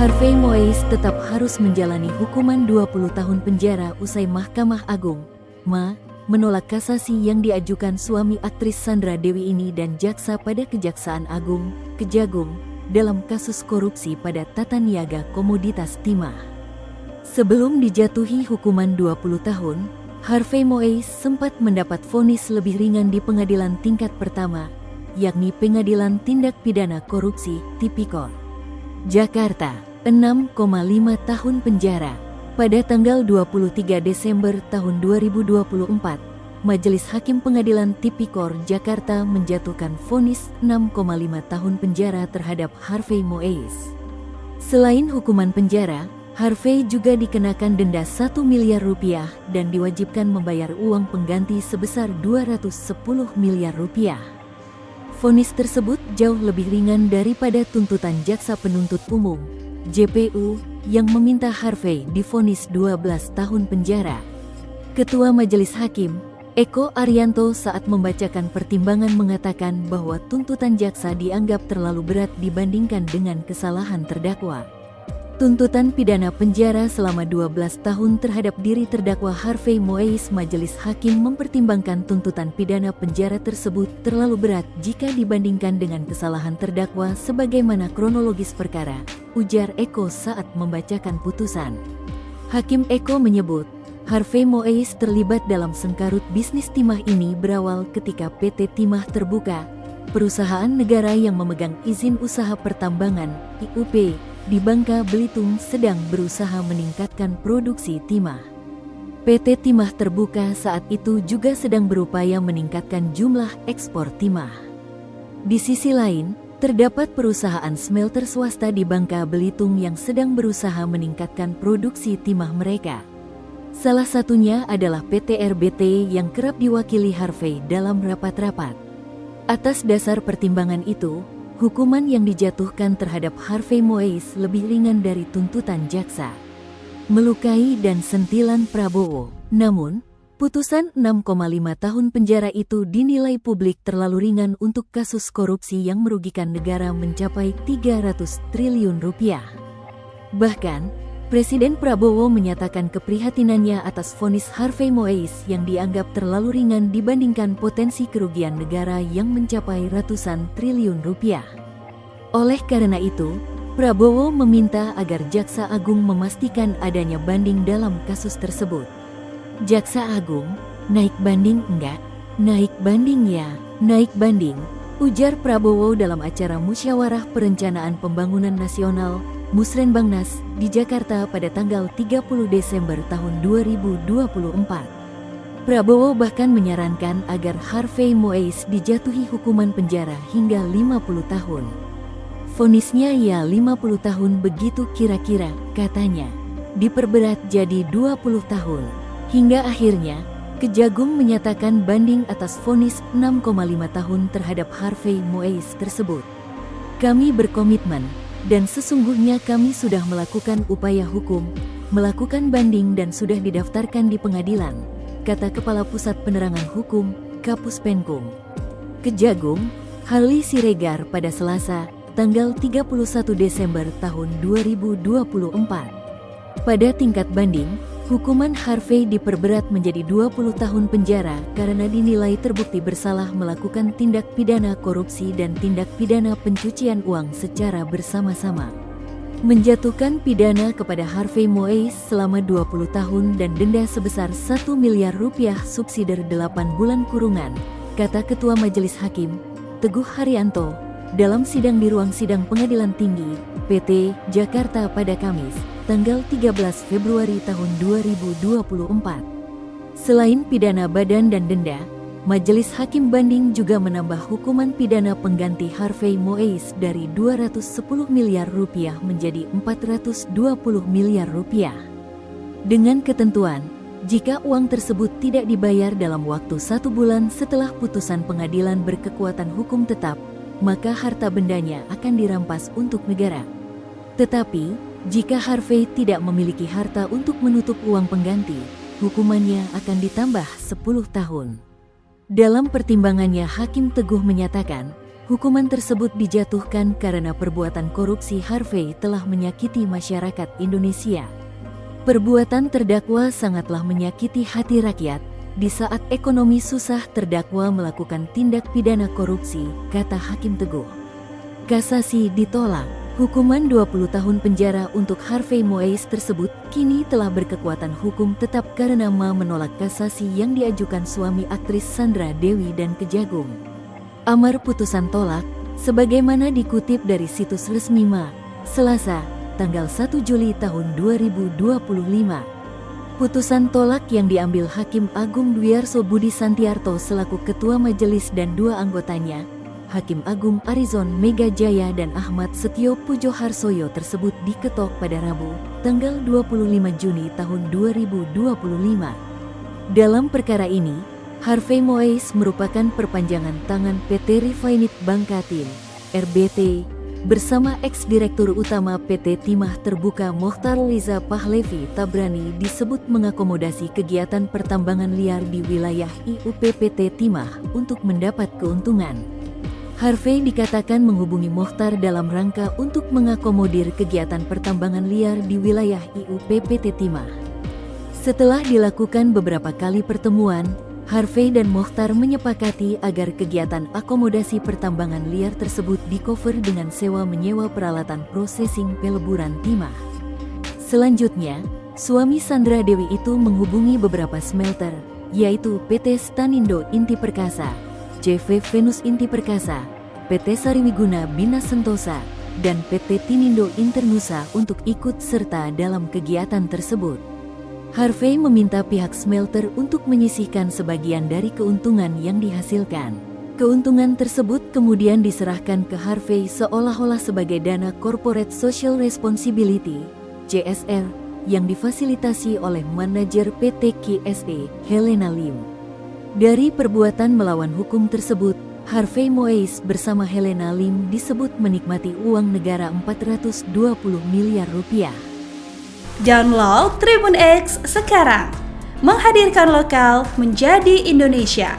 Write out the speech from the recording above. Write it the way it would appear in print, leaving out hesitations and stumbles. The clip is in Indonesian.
Harvey Moise tetap harus menjalani hukuman 20 tahun penjara usai Mahkamah Agung, MA, menolak kasasi yang diajukan suami aktris Sandra Dewi ini dan jaksa pada Kejaksaan Agung, Kejagung, dalam kasus korupsi pada tata niaga komoditas timah. Sebelum dijatuhi hukuman 20 tahun, Harvey Moise sempat mendapat vonis lebih ringan di pengadilan tingkat pertama, yakni Pengadilan Tindak Pidana Korupsi, Tipikor, Jakarta, 6,5 tahun penjara. Pada tanggal 23 Desember tahun 2024, Majelis Hakim Pengadilan Tipikor Jakarta menjatuhkan vonis 6,5 tahun penjara terhadap Harvey Moise. Selain hukuman penjara, Harvey juga dikenakan denda 1 miliar rupiah dan diwajibkan membayar uang pengganti sebesar 210 miliar rupiah. Vonis tersebut jauh lebih ringan daripada tuntutan Jaksa Penuntut Umum, JPU, yang meminta Harvey divonis 12 tahun penjara. Ketua Majelis Hakim, Eko Arianto, saat membacakan pertimbangan mengatakan bahwa tuntutan jaksa dianggap terlalu berat dibandingkan dengan kesalahan terdakwa. Tuntutan pidana penjara selama 12 tahun terhadap diri terdakwa Harvey Moise. Majelis Hakim mempertimbangkan tuntutan pidana penjara tersebut terlalu berat jika dibandingkan dengan kesalahan terdakwa sebagaimana kronologis perkara, ujar Eko saat membacakan putusan. Hakim Eko menyebut, Harvey Moise terlibat dalam sengkarut bisnis timah ini berawal ketika PT Timah Terbuka, perusahaan negara yang memegang izin usaha pertambangan, IUP, di Bangka Belitung sedang berusaha meningkatkan produksi timah. PT Timah Terbuka saat itu juga sedang berupaya meningkatkan jumlah ekspor timah. Di sisi lain, terdapat perusahaan smelter swasta di Bangka Belitung yang sedang berusaha meningkatkan produksi timah mereka. Salah satunya adalah PT RBT yang kerap diwakili Harvey dalam rapat-rapat. Atas dasar pertimbangan itu, hukuman yang dijatuhkan terhadap Harvey Moise lebih ringan dari tuntutan jaksa. Melukai dan sentilan Prabowo. Namun, putusan 6,5 tahun penjara itu dinilai publik terlalu ringan untuk kasus korupsi yang merugikan negara mencapai 300 triliun rupiah. Bahkan, Presiden Prabowo menyatakan keprihatinannya atas vonis Harvey Moise yang dianggap terlalu ringan dibandingkan potensi kerugian negara yang mencapai ratusan triliun rupiah. Oleh karena itu, Prabowo meminta agar Jaksa Agung memastikan adanya banding dalam kasus tersebut. Jaksa Agung, naik banding enggak? Naik banding ya, naik banding, ujar Prabowo dalam acara Musyawarah Perencanaan Pembangunan Nasional Musrenbangnas di Jakarta pada tanggal 30 Desember tahun 2024. Prabowo bahkan menyarankan agar Harvey Moise dijatuhi hukuman penjara hingga 50 tahun. Vonisnya ya 50 tahun begitu kira-kira, katanya. Diperberat jadi 20 tahun. Hingga akhirnya, Kejagung menyatakan banding atas vonis 6,5 tahun terhadap Harvey Moise tersebut. Kami berkomitmen, dan sesungguhnya kami sudah melakukan upaya hukum, melakukan banding dan sudah didaftarkan di pengadilan, kata Kepala Pusat Penerangan Hukum, Kapus Penkum, Kejagung, Harley Siregar pada Selasa, tanggal 31 Desember tahun 2024. Pada tingkat banding, hukuman Harvey diperberat menjadi 20 tahun penjara karena dinilai terbukti bersalah melakukan tindak pidana korupsi dan tindak pidana pencucian uang secara bersama-sama. Menjatuhkan pidana kepada Harvey Moise selama 20 tahun dan denda sebesar 1 miliar rupiah subsidi 8 bulan kurungan, kata Ketua Majelis Hakim, Teguh Haryanto, dalam sidang di ruang sidang Pengadilan Tinggi, PT, Jakarta pada Kamis, tanggal 13 Februari tahun 2024. Selain pidana badan dan denda, Majelis Hakim Banding juga menambah hukuman pidana pengganti Harvey Moise dari 210 miliar rupiah menjadi 420 miliar rupiah. Dengan ketentuan, jika uang tersebut tidak dibayar dalam waktu 1 bulan setelah putusan pengadilan berkekuatan hukum tetap, maka harta bendanya akan dirampas untuk negara. Tetapi, jika Harvey tidak memiliki harta untuk menutup uang pengganti, hukumannya akan ditambah 10 tahun. Dalam pertimbangannya, Hakim Teguh menyatakan, Hukuman tersebut dijatuhkan karena perbuatan korupsi Harvey telah menyakiti masyarakat Indonesia. Perbuatan terdakwa sangatlah menyakiti hati rakyat. Di saat ekonomi susah, terdakwa melakukan tindak pidana korupsi, kata Hakim Teguh. Kasasi ditolak. Hukuman 20 tahun penjara untuk Harvey Moise tersebut kini telah berkekuatan hukum tetap karena Ma menolak kasasi yang diajukan suami aktris Sandra Dewi dan Kejagung. Amar putusan tolak, sebagaimana dikutip dari situs resmi Ma, Selasa, tanggal 1 Juli tahun 2025. Putusan tolak yang diambil Hakim Agung Dwiarso Budi Santiarto selaku Ketua Majelis dan 2 anggotanya, Hakim Agung Arizon Mega Jaya dan Ahmad Setio Pujo Harsoyo tersebut diketok pada Rabu, tanggal 25 Juni tahun 2025. Dalam perkara ini, Harvey Moise merupakan perpanjangan tangan PT Refinit Bangkatin, RBT, bersama ex-direktur utama PT Timah Terbuka Mokhtar Liza Pahlevi Tabrani disebut mengakomodasi kegiatan pertambangan liar di wilayah IUP PT Timah untuk mendapat keuntungan. Harvey dikatakan menghubungi Mokhtar dalam rangka untuk mengakomodir kegiatan pertambangan liar di wilayah IUP PT Timah. Setelah dilakukan beberapa kali pertemuan, Harvey dan Mokhtar menyepakati agar kegiatan akomodasi pertambangan liar tersebut di-cover dengan sewa menyewa peralatan processing peleburan timah. Selanjutnya, suami Sandra Dewi itu menghubungi beberapa smelter, yaitu PT Stanindo Inti Perkasa, CV Venus Inti Perkasa, PT Sariwiguna Bina Sentosa, dan PT Tinindo Internusa untuk ikut serta dalam kegiatan tersebut. Harvey meminta pihak smelter untuk menyisihkan sebagian dari keuntungan yang dihasilkan. Keuntungan tersebut kemudian diserahkan ke Harvey seolah-olah sebagai dana Corporate Social Responsibility, CSR, yang difasilitasi oleh manajer PT KSE, Helena Lim. Dari perbuatan melawan hukum tersebut, Harvey Moise bersama Helena Lim disebut menikmati uang negara 420 miliar rupiah. Download Tribun X sekarang, menghadirkan lokal menjadi Indonesia.